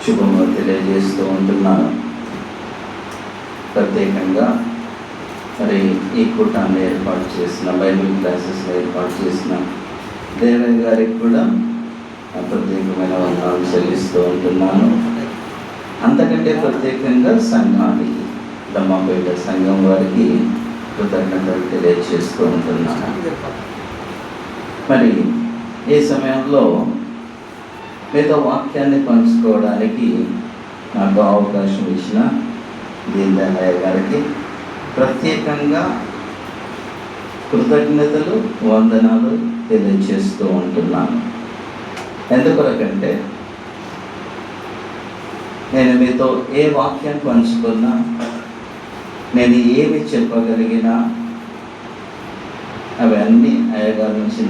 శుభములు తెలియజేస్తూ ఉంటున్నాను. ప్రత్యేకంగా మరి ఈ కూటాన్ని ఏర్పాటు చేసిన, బైబిల్ క్లాసెస్ని ఏర్పాటు చేసిన దేవయ్య గారికి కూడా ప్రత్యేకమైన వందనాలు చెల్లిస్తూ ఉంటున్నాను. అంతకంటే ప్రత్యేకంగా సంఘానికి, దమ్మపేట సంఘం వారికి కృతజ్ఞతలు తెలియజేస్తూ ఉంటున్నాను. మరి ఈ సమయంలో మీతో వాక్యాన్ని పంచుకోవడానికి నాకు అవకాశం ఇచ్చిన దీనదయాళ్ గారికి ప్రత్యేకంగా కృతజ్ఞతలు, వందనాలు తెలియజేస్తూ ఉంటున్నాను. ఎందుకొరకంటే నేను మీతో ఏ వాక్యం పంచుకున్నా, నేను ఏమి చెప్పగలిగినా అవన్నీ అయ్యగారి నుంచి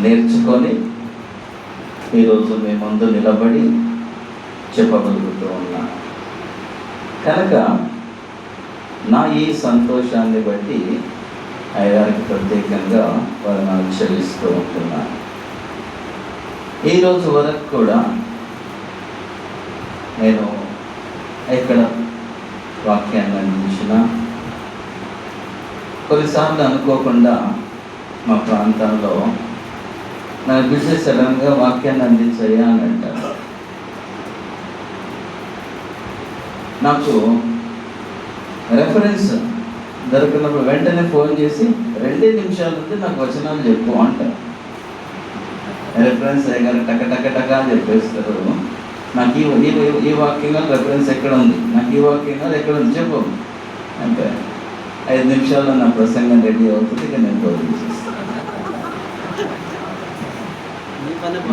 నేర్చుకొని ఈరోజు మీ ముందు నిలబడి చెప్పగలుగుతూ ఉన్నాను. కనుక నా ఈ సంతోషాన్ని బట్టి అయ్యగారికి ప్రత్యేకంగా వందనాలు చెల్లిస్తూ ఉంటున్నాను. ఈరోజు వరకు కూడా నేను ఎక్కడ వాక్యాన్ని అందించిన, కొన్నిసార్లు అనుకోకుండా మా ప్రాంతంలో నాకు పిలిచి సడన్గా వాక్యాన్ని అందించయ్యా అని అంటారు. నాకు రెఫరెన్స్ దొరికినప్పుడు వెంటనే ఫోన్ చేసి 2 నిమిషాల నుండి నాకు వచనాలు చెప్పు అంటారు. రెఫరెన్స్ అయ్యగారు టక చెప్పేస్తారు. నాకు ఈ వాక్యంగా రెఫరెన్స్ ఎక్కడ ఉంది, నాకు ఈ వాక్యంగా ఎక్కడ ఉంది చెప్పు అంటే 5 నిమిషాల్లో నా ప్రసంగం రెడీ అవుతుంది. ఇక నేను బోధించేస్తాను.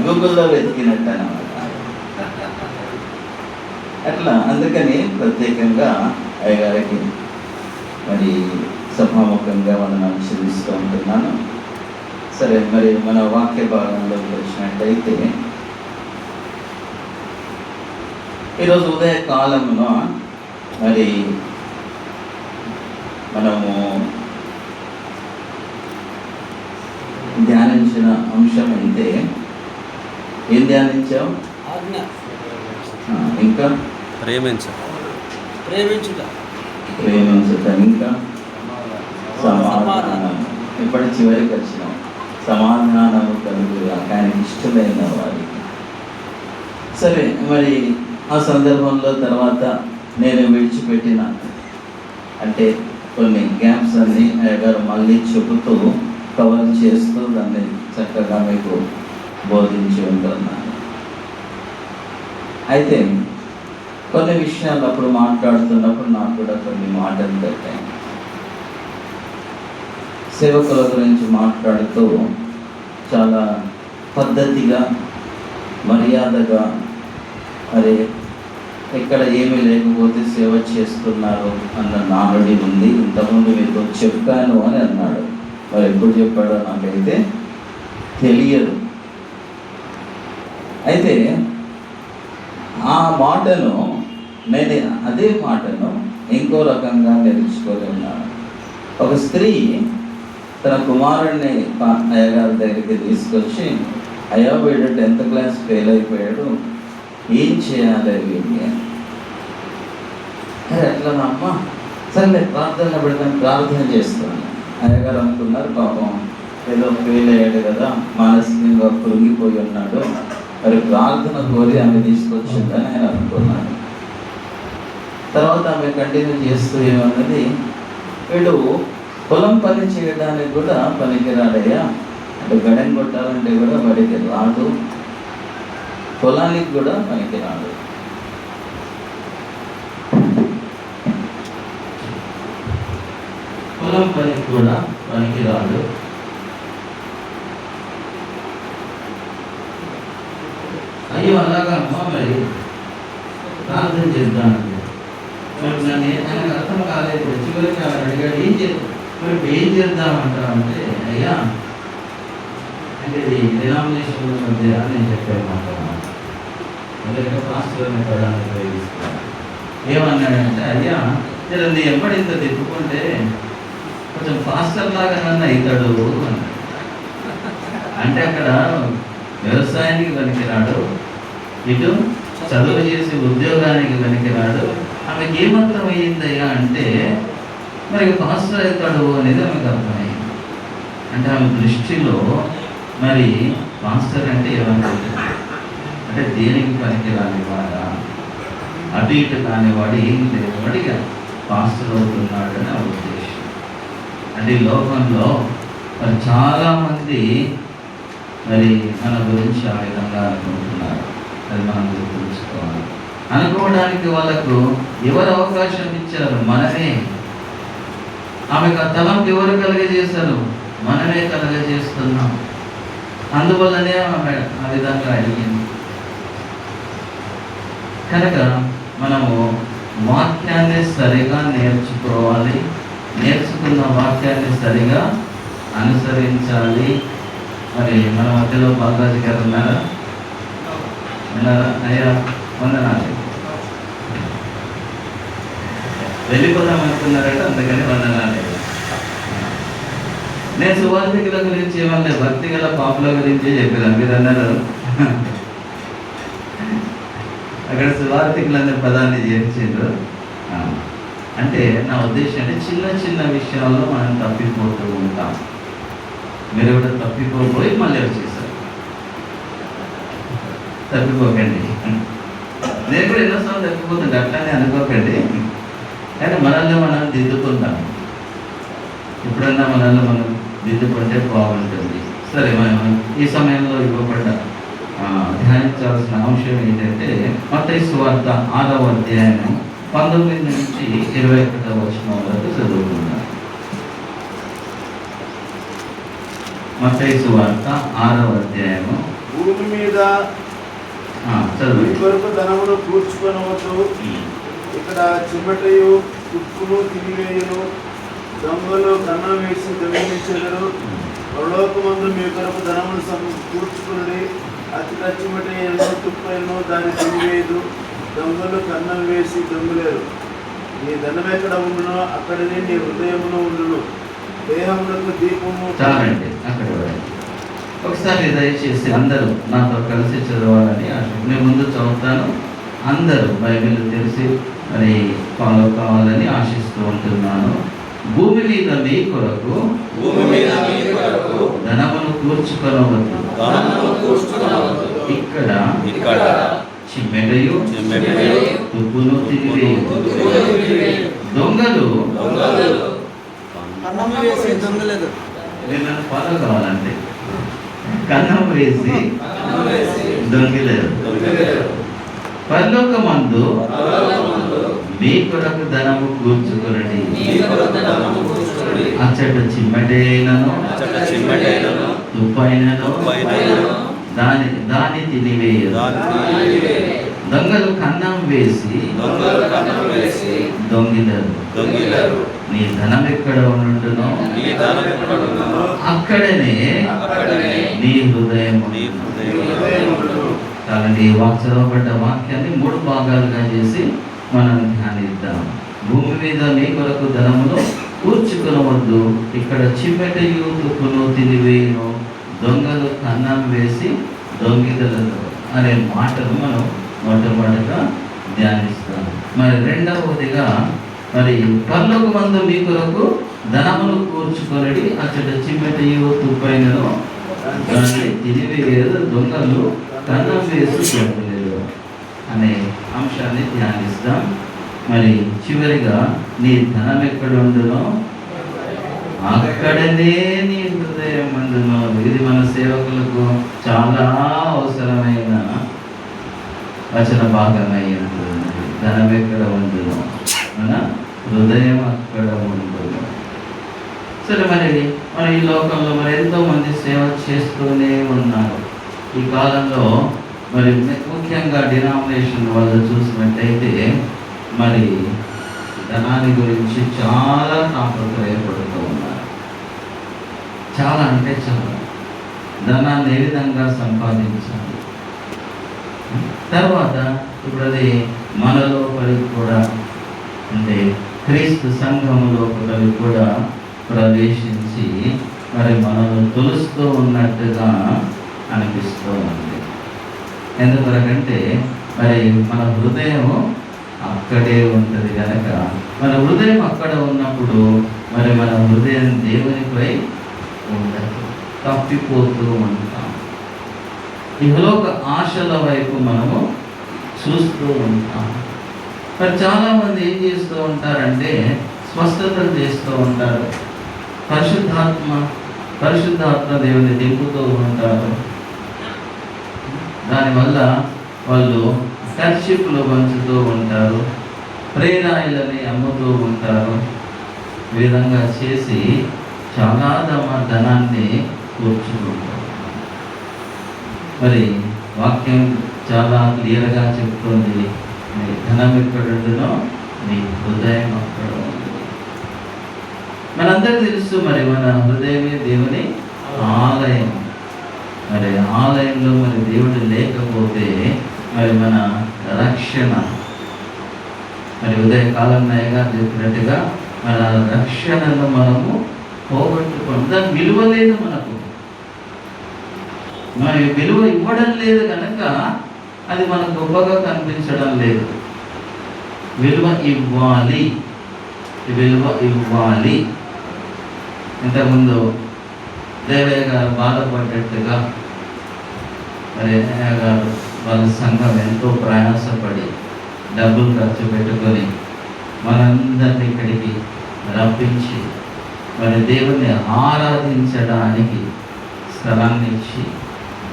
గూగుల్లో వెతికినట్టు అన్నమాట. అట్లా అందుకని ప్రత్యేకంగా అయ్యగారికి మరి సభాముఖంగా వందనాలు చెల్లిస్తూ ఉంటున్నాను. సరే, మరి మన వాక్య భాగంలోకి వచ్చినట్టయితే ఈరోజు ఉదయ కాలంలో మరి మనము ధ్యానించిన అంశం అయితే ఏం ధ్యానించాం? ఇంకా ప్రేమించుట, ఇంకా సమాధానం. ఇప్పటి చివరికి వచ్చినాం. సమాధానము కలుగుగా ఆయనకి ఇష్టమైన వారికి. సరే, మరి ఆ సందర్భంలో తర్వాత నేను విడిచిపెట్టిన అంటే కొన్ని గ్యాప్స్ అన్ని అయ్యగారు మళ్ళీ చెబుతూ కవర్ చేస్తూ దాన్ని చక్కగా మీకు బోధించి ఉంటున్నాను. అయితే కొన్ని విషయాలు అప్పుడు మాట్లాడుతున్నప్పుడు నాకు కూడా కొన్ని మాటలు పెట్టాయి. సేవకుల గురించి మాట్లాడుతూ చాలా పద్ధతిగా, మర్యాదగా, మరి ఇక్కడ ఏమీ లేకపోతే సేవ చేస్తున్నారు అన్న నానుడి ఉంది. ఇంతకుముందు మీతో చెప్పాను అని అన్నాడు. మరి ఎప్పుడు చెప్పాడో నాకైతే తెలియదు. అయితే ఆ మాటను నేను అదే మాటను ఇంకో రకంగా నేర్చుకొని ఉన్నాను. ఒక స్త్రీ తన కుమారుడిని అయ్యగారి దగ్గరికి తీసుకొచ్చి, అయ్యా వీడు 10th క్లాస్ ఫెయిల్ అయిపోయాడు, ఏం చేయాలి వీడిని? ఎట్లనమ్మ? సరే ప్రార్థన పెడతాను, ప్రార్థన చేస్తాను. అయ్యగారు అనుకున్నారు, పాపం ఏదో ఫెయిల్ అయ్యాడు కదా, మానసికంగా కృంగిపోయి ఉన్నాడు, మరి ప్రార్థన కోరి ఆమె తీసుకొచ్చిందని ఆయన అనుకున్నాడు. తర్వాత ఆమె కంటిన్యూ చేస్తూ ఏమన్నది, వీడు పొలం పని చేయడానికి కూడా పనికిరాడయ్యా, అంటే గడెం కొట్టాలంటే కూడా వాడికి రాదు, పొలానికి కూడా పనికిరాడు. పొలం పనికి కూడా పనికిరాడు. అయ్యో అలాగా అమ్మా, మరి ప్రార్థన చేద్దానండి. మరి ఆయనకు అర్థం కాలేదు. చివరికి ఆయన అడిగాడు, ఏం చేద్దామంటారంటే, అయ్యా అంటే ఇది డినామినేషన్ మధ్య నేను చెప్పాను మాట, అందుకే పాస్టర్ని పడానికి ప్రయోగిస్తున్నాను. ఏమన్నాడంటే, అయ్యా నీ ఎప్పటి ఇంత తిప్పుకుంటే కొంచెం పాస్టర్ లాగా నన్ను అవుతాడు అన్నాడు. అంటే అక్కడ వ్యవసాయానికి పనికిరాడు, ఇటు చదువు చేసి ఉద్యోగానికి పనికిరాడు. ఆమెకి ఏమర్థమయ్యిందయ్యా అంటే మరి పాస్టర్ అవుతాడు అనేది ఆమెకు అర్థమైంది. అంటే ఆమె దృష్టిలో మరి పాస్టర్ అంటే ఏమనుకుంటుంది అంటే దేనికి పనికిరాని వాడా, అటు ఇటు కానివాడు, ఏం లేదు వాడిగా పాస్టర్ అవుతున్నాడు అని ఆ ఉద్దేశం. అంటే ఈ లోకంలో మరి చాలామంది మరి మన గురించి ఆ విధంగా అనుకుంటున్నారు. అది మనం గుర్తుంచుకోవాలి. అనుకోవడానికి వాళ్ళకు ఎవరు అవకాశం ఇచ్చారు? మనమే. ఆమెకు ఆ తలంపు ఎవరు కలుగజేశారు? మనమే కలుగజేస్తున్నాం. అందువల్లనే ఆమె ఆ విధంగా అడిగింది. కనుక మనము వాక్యాన్ని సరిగా నేర్చుకోవాలి, నేర్చుకున్న వాక్యాన్ని సరిగా అనుసరించాలి. మరి మన మధ్యలో బాలాజీ గారు ఉన్నారా? అయ్యా వందనాలు. వెళ్ళిపోదాం అనుకున్నారంటే అందుకని వందనాలు. నేను సువార్థికుల గురించి ఏమన్నా భక్తి గల పాపుల గురించి చెప్పాను. మీరు అన్నారు అక్కడ సువార్థికులు పదాన్ని చేర్చిండ్రు. అంటే నా ఉద్దేశం అంటే చిన్న చిన్న విషయాల్లో మనం తప్పిపోతూ ఉంటాం. మీరు కూడా తప్పిపోయి మళ్ళీ వచ్చేసారు. తప్పిపోకండి. నేను కూడా ఎన్నోసార్లు తప్పిపోతుంది, అట్లానే అనుకోకండి. కానీ మనల్ని మనం దిద్దుకుంటాం. ఎప్పుడన్నా మనల్ని మనం దిద్దుకుంటే బాగుంటుంది. సరే, మనం ఈ సమయంలో ఇవ్వబడ్డ ధ్యానించాల్సిన అంశం ఏంటంటే మత్తయి సువార్త 6వ అధ్యాయం 19 నుంచి 21వ వచనం వరకు చదువుకున్నాం. మత్తయి సువార్త 6వ అధ్యాయము. భూమి మీద కొరకు ధనమును కూర్చుకొనవద్దు, ఇక్కడ చిమ్మటయు తుప్పును తినివేయును, దొంగలు కన్నం వేసి దొంగిలించెదరు. పరలోకమందు మీ కొరకు ధనమును కూర్చుకుని అతి చిమ్మటయను తుప్పను దాన్ని తినివేయదు, దొంగలు కన్నం వేసి దొంగలేరు. నీ ధనం ఎక్కడ ఉండునో అక్కడనే నీ హృదయమును ఉండును. దేహములకు దీపము. చాలండి, అక్కడ ఒకసారి దయచేసి అందరూ నాతో కలిసి చదవాలని నేను ముందు చదువుతాను. అందరూ బైబిల్ తెలిసి మరి ఫాలో కావాలని ఆశిస్తూ ఉంటున్నాను. భూమి మీద మీ కొరకు ధనమును కూర్చుకొనవద్దు, ఇక్కడ చిమ్మెటయు తుప్పును తిరివేయు, దొంగలు నన్ను ఫాలో కావాలంటే కన్నం వేసి దొంగిలేరు. పరలోకమందు మీ కొరకు ధనము కూర్చుకొనడి, అచ్చట చిమ్మటైనను తుప్పైనను దాని తినివేయదు. దొంగలు కన్నం వేసి దొంగిలరు. నీ ధనం ఎక్కడ ఉండునో అక్కడనే నీ హృదయం. కాబట్టి చదవబడ్డ వాక్యాన్ని 3 భాగాలుగా చేసి మనం ధ్యానిద్దాం. భూమి మీద మీ కొరకు ధనమును కూర్చుకొనవద్దు, ఇక్కడ చిమ్మెటయు తుప్పును తినివేయును, దొంగలు కన్నం వేసి దొంగిలరు అనే మాటను మనం మొట్టమొదటిగా ధ్యానిస్తాం. మరి రెండవదిగా మరి పరలోకమందు మీ కొరకు ధనమును కూర్చుకొనడి, అచ్చట చిమ్మెటయు తుప్పైనను దాన్ని తినివేయదు, దొంగలు కన్నం వేసి దొంగలేరు అనే అంశాన్ని ధ్యానిస్తాం. మరి చివరిగా నీ ధనం ఎక్కడ ఉండునో అక్కడనే నీ హృదయం ఉండును. ఇది మన సేవకులకు చాలా అవసరమైన వచన భాగమై ఉంటుంది. ధనం ఎక్కడ ఉండును, మన హృదయం అక్కడ ఉండును. సరే, మరి ఈ లోకంలో మరి ఎంతో మంది సేవ చేస్తూనే ఉన్నారు. ఈ కాలంలో మరి ముఖ్యంగా డినామినేషన్ వాళ్ళు చూసినట్టయితే మరి ధనాన్ని గురించి చాలా తాపత్రయపడుతూ ఉన్నారు. చాలా అంటే చాలా ధనాన్ని ఏ విధంగా సంపాదించాలి. తర్వాత ఇప్పుడు అది మన లోపలికి కూడా అంటే క్రీస్తు సంఘము లోపలికి కూడా ప్రవేశించి మరి మనల్ని తొలుస్తూ ఉన్నట్టుగా అనిపిస్తూ ఉంది. ఎందుకంటే మరి మన హృదయం అక్కడే ఉంటుంది కనుక, మన హృదయం అక్కడ ఉన్నప్పుడు మరి మన హృదయం దేవునిపై ఉండదు, తప్పిపోతూ ఉంటాం. ఇహలోక ఆశల వైపు మనము చూస్తూ ఉంటాం. మరి చాలామంది ఏం చేస్తూ ఉంటారంటే స్వస్థతలు చేస్తూ ఉంటారు, పరిశుద్ధాత్మ దేవుని దింపుతూ ఉంటారు. దానివల్ల వాళ్ళు కర్షిప్లు పంచుతూ ఉంటారు, ప్రేరాయిలని అమ్ముతూ ఉంటారు. ఈ విధంగా చేసి చాలా ధనాన్ని కూర్చుకుంటారు. మరి వాక్యం చాలా క్లియర్గా చెప్తుంది, నీ ధనం ఎక్కడుండునో నీ హృదయం అక్కడ ఉంది. మనందరికీ తెలుసు మరి మన హృదయమే దేవుని ఆలయం. మరి ఆలయంలో మరి దేవుడు లేకపోతే మరి మన రక్షణ, మరి ఉదయకాలం నయ్యగా చెప్పినట్టుగా మన రక్షణను మనము పోగొట్టుకోండి. దాని విలువ లేదు మనకు, మరి విలువ ఇవ్వడం లేదు కనుక అది మనకు గొప్పగా కనిపించడం లేదు. విలువ ఇవ్వాలి, విలువ ఇవ్వాలి. ఇంతకుముందు దేవయ్య గారు బాధపడ్డట్టుగా మరి అయ్య గారు వాళ్ళ సంఘం ఎంతో ప్రయాసపడి డబ్బులు ఖర్చు పెట్టుకొని మనందరినీ ఇక్కడికి రప్పించి మరి దేవుణ్ణి ఆరాధించడానికి స్థలాన్ని ఇచ్చి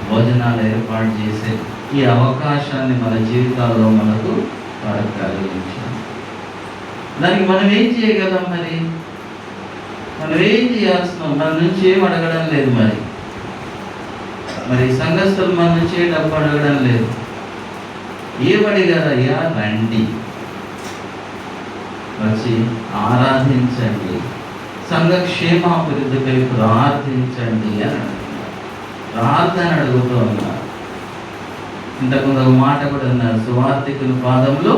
భోజనాలు ఏర్పాటు చేసే ఈ అవకాశాన్ని మన జీవితాల్లో మనకు వారికి కలిగించాం. దానికి మనం ఏం చేయగలం? మనం ఏం చేయాల్సిన, మన నుంచి ఏం అడగడం లేదు. మరి సంఘస్థులు మన నుంచి డబ్బు అడగడం లేదు. ఏమడిగారయ్యా? రండి, వచ్చి ఆరాధించండి, సంఘ క్షేమాభివృద్ధిపై ప్రార్థించండి అని అడుగుతున్నారు. ప్రార్థన అడుగుతూ ఉన్నారు. ఇంతకుముందు ఒక మాట కూడా ఉన్నారు, సువార్తికుల పాదంలో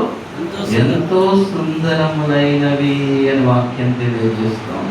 ఎంతో సుందరములైనవి అని వాక్యం తెలియజేస్తాం.